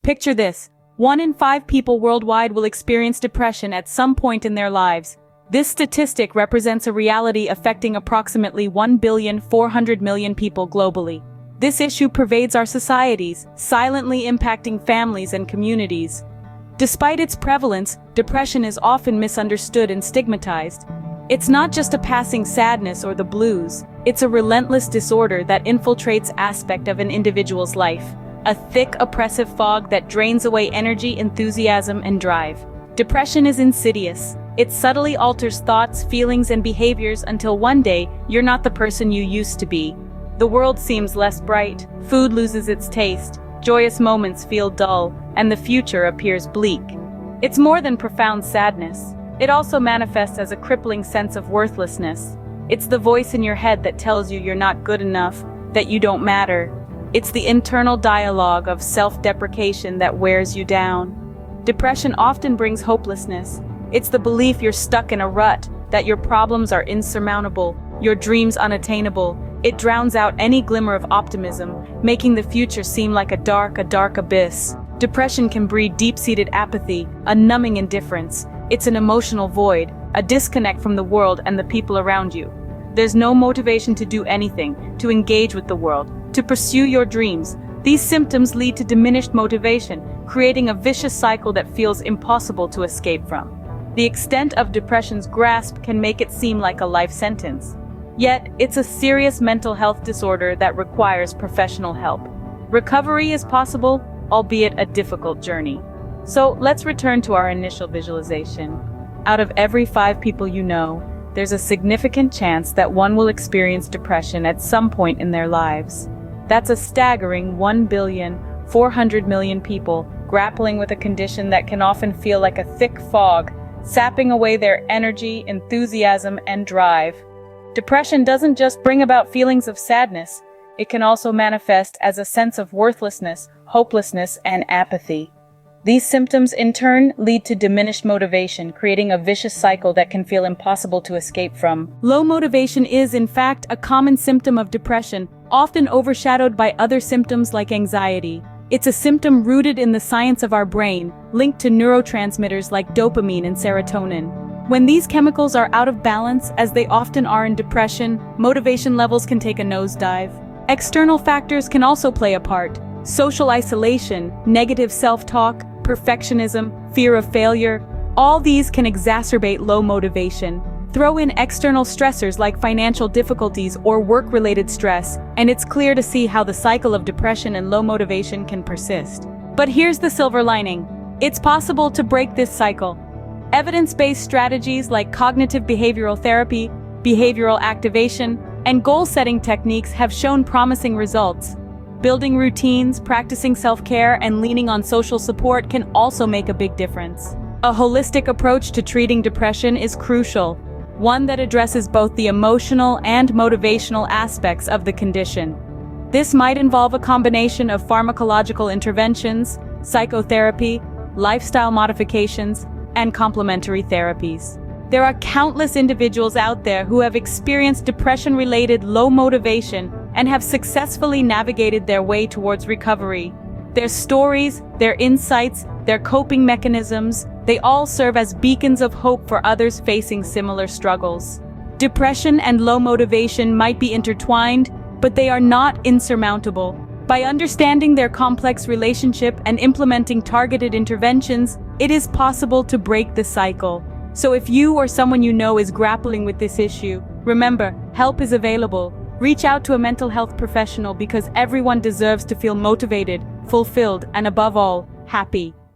Picture this. 1 in 5 people worldwide will experience depression at some point in their lives. This statistic represents a reality affecting approximately 1,400,000,000 people globally. This issue pervades our societies, silently impacting families and communities. Despite its prevalence, depression is often misunderstood and stigmatized. It's not just a passing sadness or the blues, it's a relentless disorder that infiltrates aspects of an individual's life. A thick, oppressive fog that drains away energy, enthusiasm, and drive. Depression is insidious. It subtly alters thoughts, feelings, and behaviors until one day, you're not the person you used to be. The world seems less bright, food loses its taste, joyous moments feel dull, and the future appears bleak. It's more than profound sadness. It also manifests as a crippling sense of worthlessness. It's the voice in your head that tells you you're not good enough, that you don't matter. It's the internal dialogue of self-deprecation that wears you down. Depression often brings hopelessness. It's the belief you're stuck in a rut, that your problems are insurmountable, your dreams unattainable. It drowns out any glimmer of optimism, making the future seem like a dark abyss. Depression can breed deep-seated apathy, a numbing indifference. It's an emotional void, a disconnect from the world and the people around you. There's no motivation to do anything, to engage with the world, to pursue your dreams. These symptoms lead to diminished motivation, creating a vicious cycle that feels impossible to escape from. The extent of depression's grasp can make it seem like a life sentence. Yet, it's a serious mental health disorder that requires professional help. Recovery is possible, albeit a difficult journey. So, let's return to our initial visualization. Out of every 5 people you know, there's a significant chance that one will experience depression at some point in their lives. That's a staggering 1,400,000,000 people grappling with a condition that can often feel like a thick fog, sapping away their energy, enthusiasm, and drive. Depression doesn't just bring about feelings of sadness, it can also manifest as a sense of worthlessness, hopelessness, and apathy. These symptoms, in turn, lead to diminished motivation, creating a vicious cycle that can feel impossible to escape from. Low motivation is, in fact, a common symptom of depression, often overshadowed by other symptoms like anxiety. It's a symptom rooted in the science of our brain, linked to neurotransmitters like dopamine and serotonin. When these chemicals are out of balance, as they often are in depression, motivation levels can take a nosedive. External factors can also play a part. Social isolation, negative self-talk, perfectionism, fear of failure, all these can exacerbate low motivation. Throw in external stressors like financial difficulties or work-related stress, and it's clear to see how the cycle of depression and low motivation can persist. But here's the silver lining. It's possible to break this cycle. Evidence-based strategies like cognitive behavioral therapy, behavioral activation, and goal-setting techniques have shown promising results. Building routines, practicing self-care, and leaning on social support can also make a big difference. A holistic approach to treating depression is crucial, one that addresses both the emotional and motivational aspects of the condition. This might involve a combination of pharmacological interventions, psychotherapy, lifestyle modifications, and complementary therapies. There are countless individuals out there who have experienced depression-related low motivation and have successfully navigated their way towards recovery. Their stories, their insights, their coping mechanisms, they all serve as beacons of hope for others facing similar struggles. Depression and low motivation might be intertwined, but they are not insurmountable. By understanding their complex relationship and implementing targeted interventions, it is possible to break the cycle. So if you or someone you know is grappling with this issue, remember, help is available. Reach out to a mental health professional because everyone deserves to feel motivated, fulfilled, and above all, happy.